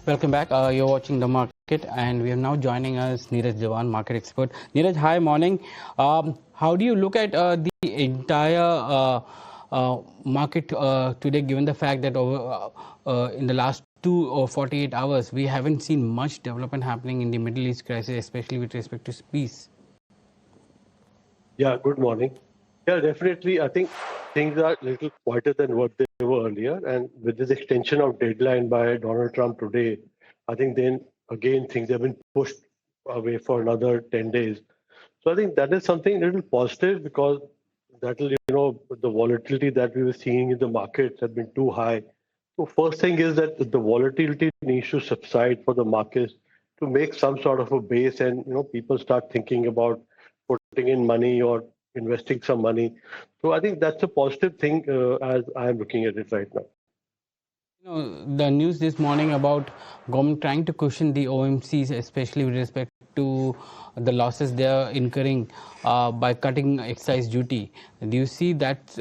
Welcome back. You're watching The Market, and we are now joining us Neeraj Jawan, market expert. Neeraj, hi, morning. How do you look at the entire market today, given the fact that in the last 2 or 48 hours, we haven't seen much development happening in the Middle East crisis, especially with respect to peace? Yeah, good morning. Yeah, definitely. I think things are a little quieter than what they were earlier. And with this extension of deadline by Donald Trump today, I think then again things have been pushed away for another 10 days. So I think that is something a little positive because that will, the volatility that we were seeing in the markets have been too high. So first thing is that the volatility needs to subside for the markets to make some sort of a base and, people start thinking about putting in money or investing some money. So I think that's a positive thing as I'm looking at it right now. The news this morning about government trying to cushion the OMCs, especially with respect to the losses they are incurring by cutting excise duty. Do you see that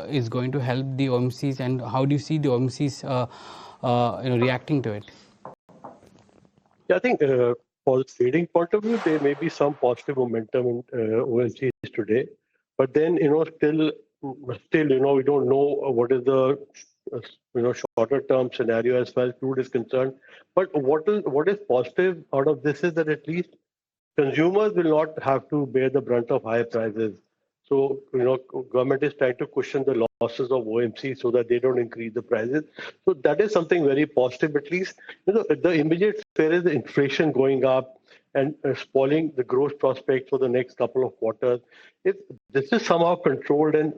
is going to help the OMCs, and how do you see the OMCs reacting to it? Yeah, I think for the trading point of view, there may be some positive momentum in OMCs today, but then still, we don't know what is the shorter term scenario as far as crude is concerned. But what is positive out of this is that at least consumers will not have to bear the brunt of higher prices. So, government is trying to cushion the losses of OMC so that they don't increase the prices. So that is something very positive. At least, the immediate fear is the inflation going up and spoiling the growth prospects for the next couple of quarters. If this is somehow controlled and,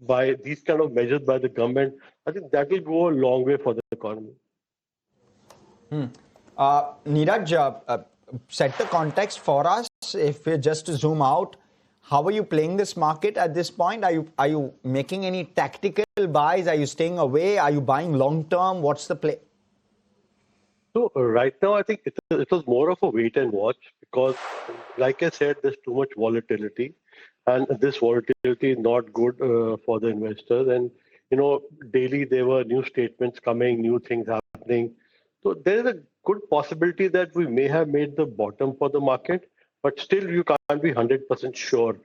by these kind of measures by the government, I think that will go a long way for the economy. Neeraj, set the context for us. If we just zoom out, how are you playing this market at this point? Are you making any tactical buys? Are you staying away? Are you buying long term? What's the play? So right now, I think it was more of a wait and watch because, like I said, there's too much volatility, and this volatility is not good for the investors. And daily there were new statements coming, new things happening. So there is a good possibility that we may have made the bottom for the market, but still you can't be 100% sure.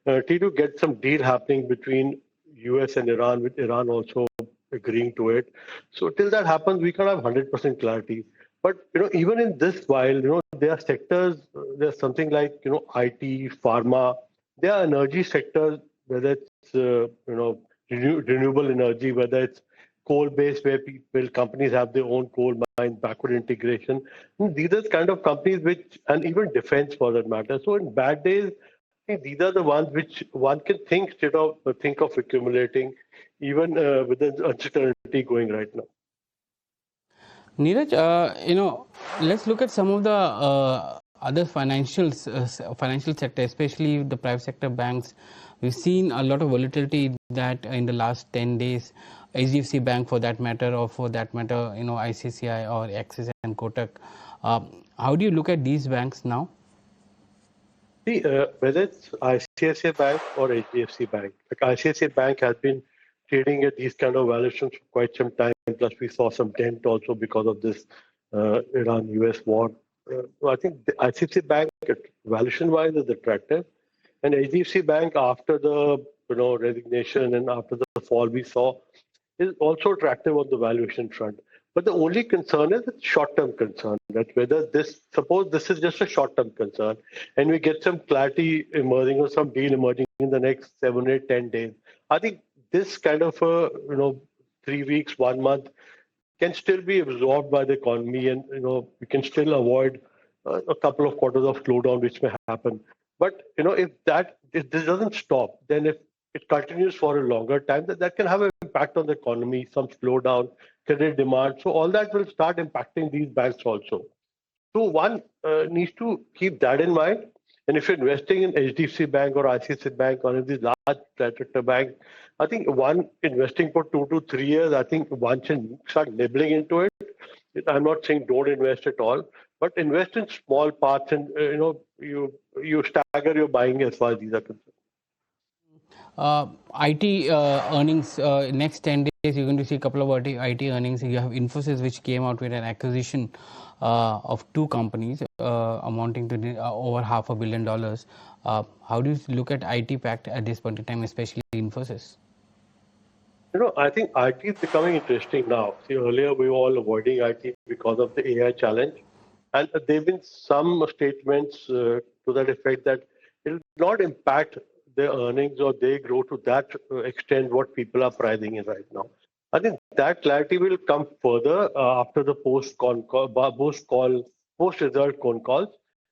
Till you get some deal happening between US and Iran, with Iran also agreeing to it. So till that happens, we can't have 100% clarity. But even in this, while there are sectors, there's something like IT, pharma, there are energy sectors, whether it's renewable energy, whether it's coal-based, where companies have their own coal mine, backward integration. These are the kind of companies and even defense for that matter. So in bad days, I think these are the ones which one can think of accumulating, even with the uncertainty going right now. Neeraj, let's look at some of the other financial sector, especially the private sector banks. We've seen a lot of volatility that in the last 10 days, HDFC Bank for that matter, ICICI or Axis and Kotak. How do you look at these banks now? See, whether it's ICICI Bank or HDFC Bank, like ICICI Bank has been trading at these kind of valuations for quite some time. Plus, we saw some dent also because of this Iran-US war. So I think the ICICI Bank, valuation-wise, is attractive, and HDFC Bank, after the resignation and after the fall we saw, is also attractive on the valuation front. But the only concern is it's short-term concern, that whether suppose this is just a short-term concern, and we get some clarity emerging or some deal emerging in the next 7, 8, 10 days. I think this kind of 3 weeks, 1 month can still be absorbed by the economy, and we can still avoid a couple of quarters of slowdown which may happen. But if this doesn't stop, then if it continues for a longer time, that can have an impact on the economy, some slowdown, credit demand. So all that will start impacting these banks also. So one needs to keep that in mind. And if you're investing in HDFC Bank or ICICI Bank, one of these large private sector banks, I think one investing for 2 to 3 years, I think one should start nibbling into it. I'm not saying don't invest at all, but invest in small parts, and you stagger your buying as far as these are concerned. IT earnings next 10 days, you're going to see a couple of IT earnings. You have Infosys, which came out with an acquisition of two companies amounting to over $500 million. How do you look at IT pact at this point in time, especially Infosys? I think IT is becoming interesting now. See, earlier we were all avoiding IT because of the AI challenge. And there have been some statements to that effect that it will not impact their earnings or their growth to that extent what people are pricing in right now. I think that clarity will come further after the post-result con calls.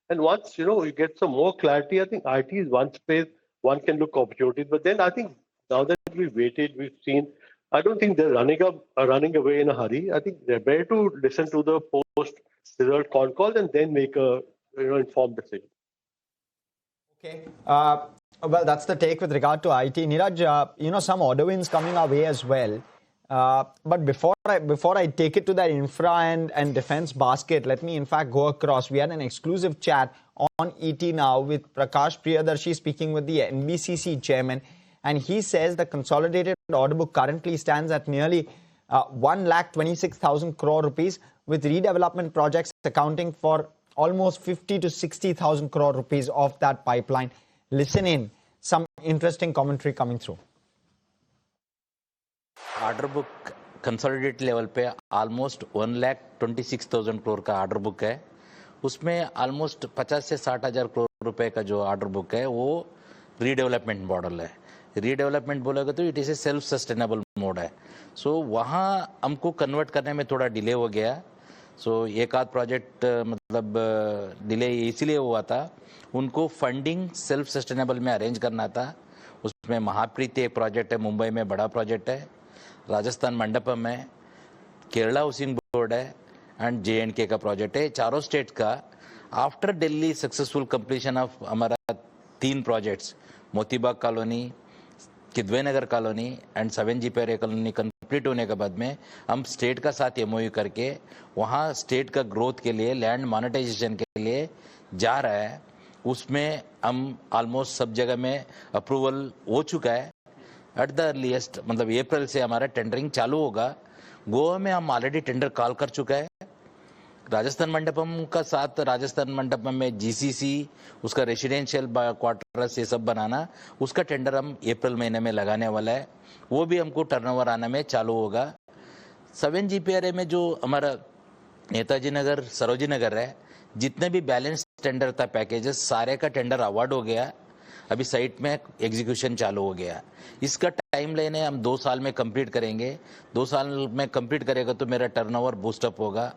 And once you get some more clarity, I think IT is one space one can look opportunities. But then I think now that we've waited, we've seen. I don't think they're running away in a hurry. I think they're better to listen to the post-result con call and then make a informed decision. Okay. Well, that's the take with regard to IT. Niraj, some order wins coming our way as well. But before I take it to that infra and defense basket, let me in fact go across. We had an exclusive chat on ET now with Prakash Priyadarshi speaking with the NBCC chairman, and he says the consolidated order book currently stands at nearly 1,26,000 crore rupees, with redevelopment projects accounting for almost 50 to 60,000 crore rupees of that pipeline. Listen in, some interesting commentary coming through. Order book consolidated level पे almost 1,26,000 crore का order book है. उसमें almost 50 से 60 हज़ार करोड़ रुपए का जो order book है वो रीडेवलपमेंट मॉडल है. रीडेवलपमेंट बोलेगा तो it is a self sustainable mode है. सो वहाँ हमको कन्वर्ट करने में थोड़ा डिले हो गया. सो एक आध प्रोजेक्ट मतलब डिले इसीलिए हुआ था, उनको फंडिंग सेल्फ सस्टेनेबल में अरेंज करना था. उसमें महाप्रीति एक प्रोजेक्ट है, मुंबई में बड़ा प्रोजेक्ट है, राजस्थान मंडपम है, केरला हाउसिंग बोर्ड है एंड JNK का प्रोजेक्ट है. चारों स्टेट का after Delhi successful completion of हमारा 3 projects, Motibagh colony, Kidwai Nagar colony and 7GPRA colony complete होने के बाद में हम स्टेट का साथ MOU करके वहाँ स्टेट का ग्रोथ के लिए, लैंड मोनेटाइजेशन के लिए जा रहा है. उसमें हम ऑलमोस्ट सब जगह में अप्रूवल हो चुका है. एट द अर्लीस्ट मतलब अप्रैल से हमारा टेंडरिंग चालू होगा. गोवा में हम ऑलरेडी टेंडर कॉल कर चुका है. राजस्थान मंडपम का साथ राजस्थान मंडपम में GCC, उसका रेसिडेंशियल क्वार्टर्स ये सब बनाना, उसका टेंडर हम अप्रैल महीने में लगाने वाला है. वो भी हमको टर्नओवर आने में चालू होगा. 7GPRA में जो हमारा नेताजी नगर, सरोजी नगर है, जितने भी बैलेंस टेंडर था पैकेजेस सारे का टेंडर अवार्ड हो गया. अभी साइट में एग्जीक्यूशन चालू हो गया. इसका टाइम लाइन है, हम 2 साल में कंप्लीट करेंगे. 2 साल में कंप्लीट करेगा तो मेरा टर्नओवर बूस्टअप होगा.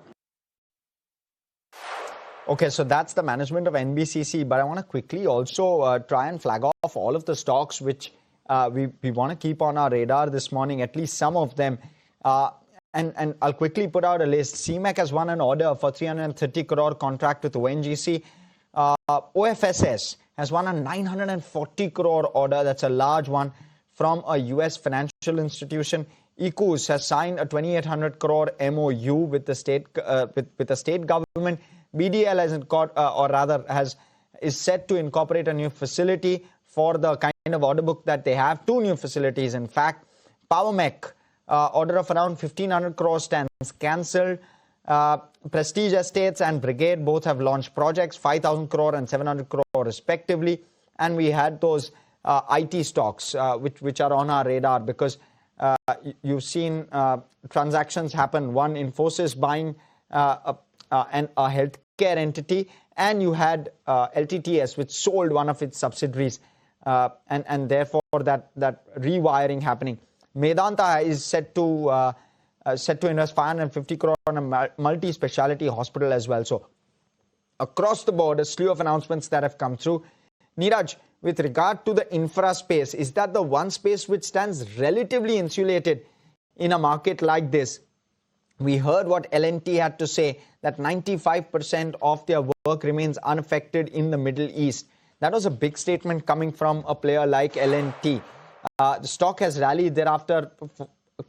Okay, so that's the management of NBCC, but I want to quickly also try and flag off all of the stocks which we want to keep on our radar this morning, at least some of them. And I'll quickly put out a list. CMEC has won an order for 330 crore contract with ONGC. OFSS has won a 940 crore order. That's a large one from a US financial institution. ECUS has signed a 2,800 crore MOU with the state with the state government. BDL is set to incorporate a new facility for the kind of order book that they have. 2 new facilities, in fact. PowerMech, order of around 1,500 crore stands cancelled. Prestige Estates and Brigade both have launched projects, 5,000 crore and 700 crore respectively. And we had those IT stocks which are on our radar because you've seen transactions happen. One, Infosys buying a healthcare entity, and you had LTTS, which sold one of its subsidiaries, and therefore that rewiring happening. Medanta is set to invest 550 crore on a multi-speciality hospital as well. So across the board, a slew of announcements that have come through. Neeraj, with regard to the infra space, is that the one space which stands relatively insulated in a market like this? We heard what L&T had to say, that 95% of their work remains unaffected in the Middle East. That was a big statement coming from a player like L&T. The stock has rallied thereafter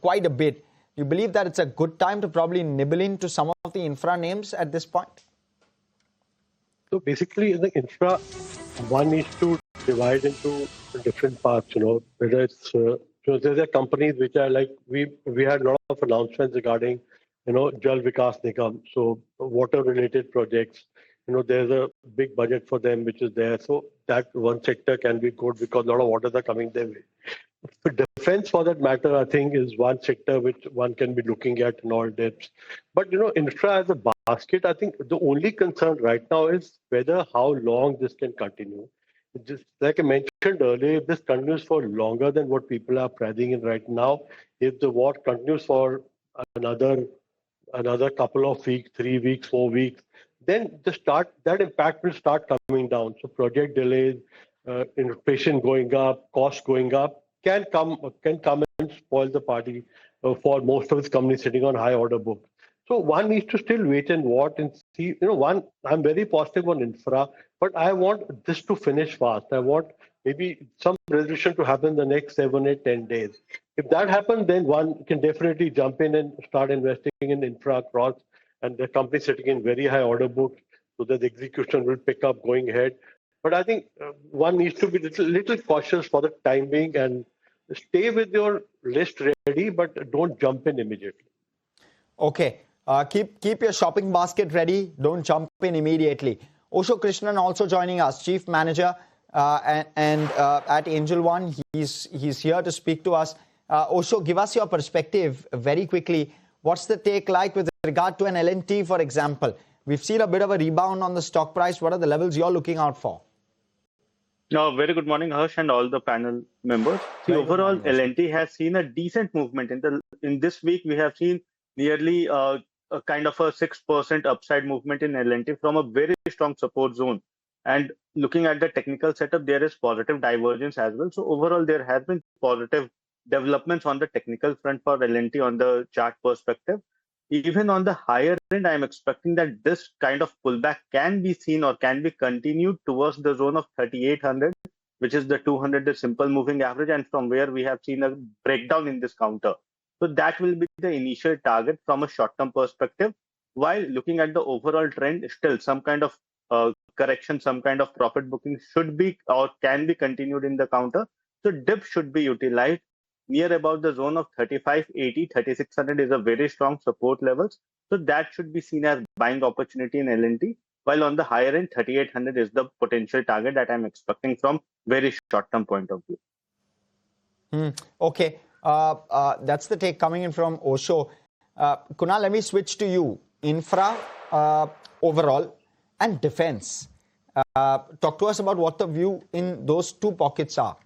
quite a bit. You believe that it's a good time to probably nibble into some of the infra names at this point? So basically, in the infra, one needs to divide into different parts. Whether it's there are companies which are like we had a lot of announcements regarding Jal Vikas Nigam, so water related projects. There's a big budget for them which is there, so that one sector can be good because a lot of orders are coming their way. For defense, for that matter, I think is one sector which one can be looking at in all depths. But infra as a basket, I think the only concern right now is whether how long this can continue. Just like I mentioned earlier, if this continues for longer than what people are pricing in right now, if the war continues for another couple of weeks, 3 weeks, 4 weeks, then that impact will start coming down. So project delays, inflation going up, cost going up can come and spoil the party for most of its companies sitting on high order book. So one needs to still wait and watch and see. I'm very positive on infra, but I want this to finish fast. I want maybe some resolution to happen in the next 7, 8, 10 days. If that happens, then one can definitely jump in and start investing in infra across, and the company sitting in very high order books, so that the execution will pick up going ahead. But I think one needs to be little cautious for the time being and stay with your list ready, but don't jump in immediately. Okay. Keep your shopping basket ready. Don't jump in immediately. Osho Krishnan also joining us, Chief Manager and at Angel One. He's here to speak to us. Osho, give us your perspective very quickly. What's the take like with regard to an L&T, for example? We've seen a bit of a rebound on the stock price. What are the levels you're looking out for? No, very good morning, Harsh, and all the panel members. See, overall, L&T has seen a decent movement. In this week, we have seen nearly a kind of a 6% upside movement in L&T from a very strong support zone. And looking at the technical setup, there is positive divergence as well. So overall, there has been positive developments on the technical front for L&T on the chart perspective. Even on the higher end, I'm expecting that this kind of pullback can be seen or can be continued towards the zone of 3,800, which is the 200 simple moving average, and from where we have seen a breakdown in this counter. So that will be the initial target from a short-term perspective. While looking at the overall trend, still some kind of correction, some kind of profit booking should be or can be continued in the counter. So dip should be utilized. Near about the zone of 3,580, 3,600 is a very strong support levels. So that should be seen as buying opportunity in L&T. While on the higher end, 3,800 is the potential target that I'm expecting from very short-term point of view. Okay. That's the take coming in from Osho. Kunal, let me switch to you. Infra overall and defense. Talk to us about what the view in those two pockets are.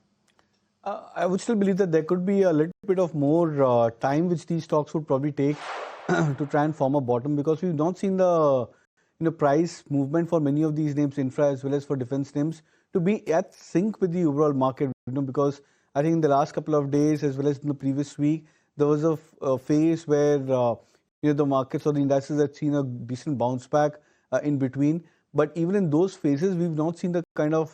I would still believe that there could be a little bit of more time which these stocks would probably take to try and form a bottom, because we've not seen the price movement for many of these names, infra as well as for defense names, to be at sync with the overall market. Because I think in the last couple of days as well as in the previous week, there was a phase where the markets or the indices had seen a decent bounce back in between. But even in those phases, we've not seen the kind of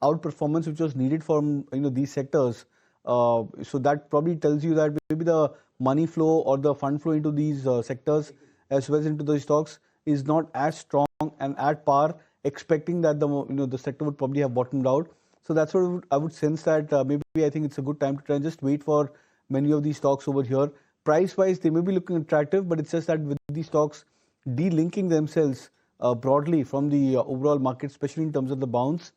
outperformance which was needed from these sectors. So that probably tells you that maybe the money flow or the fund flow into these sectors as well as into the stocks is not as strong and at par, expecting that the sector would probably have bottomed out. So that's what I would sense, that maybe I think it's a good time to try and just wait for many of these stocks over here. Price wise, they may be looking attractive, but it's just that with these stocks delinking themselves broadly from the overall market, especially in terms of the bounce,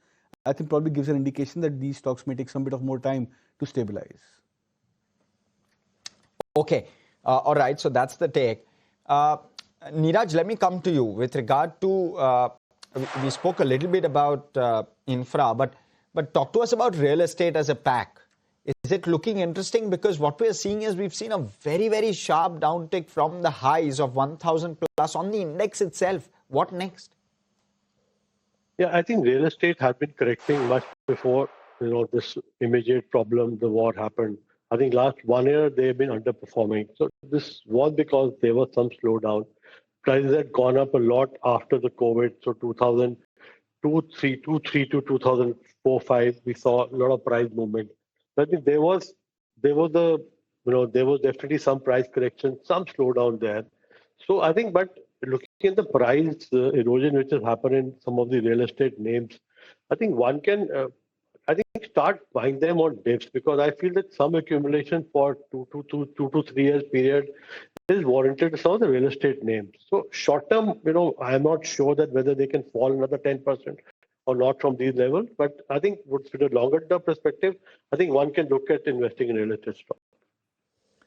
I think probably gives an indication that these stocks may take some bit of more time to stabilize. Okay. All right. So that's the take. Neeraj, let me come to you with regard to, we spoke a little bit about infra, but talk to us about real estate as a pack. Is it looking interesting? Because what we are seeing is we've seen a very, very sharp downtick from the highs of 1,000 plus on the index itself. What next? Yeah, I think real estate had been correcting much before this immediate problem, the war happened. I think last 1 year they've been underperforming. So this was because there was some slowdown. Prices had gone up a lot after the COVID. So 2002, 3 to 2004, 5, we saw a lot of price movement. So I think there was definitely some price correction, some slowdown there. So I think, but looking at the price erosion which has happened in some of the real estate names, I think one can I think start buying them on dips because I feel that some accumulation for 2 to 3 years period is warranted to some of the real estate names. So short term, I'm not sure that whether they can fall another 10% or not from these levels. But I think with a longer term perspective, I think one can look at investing in real estate stocks.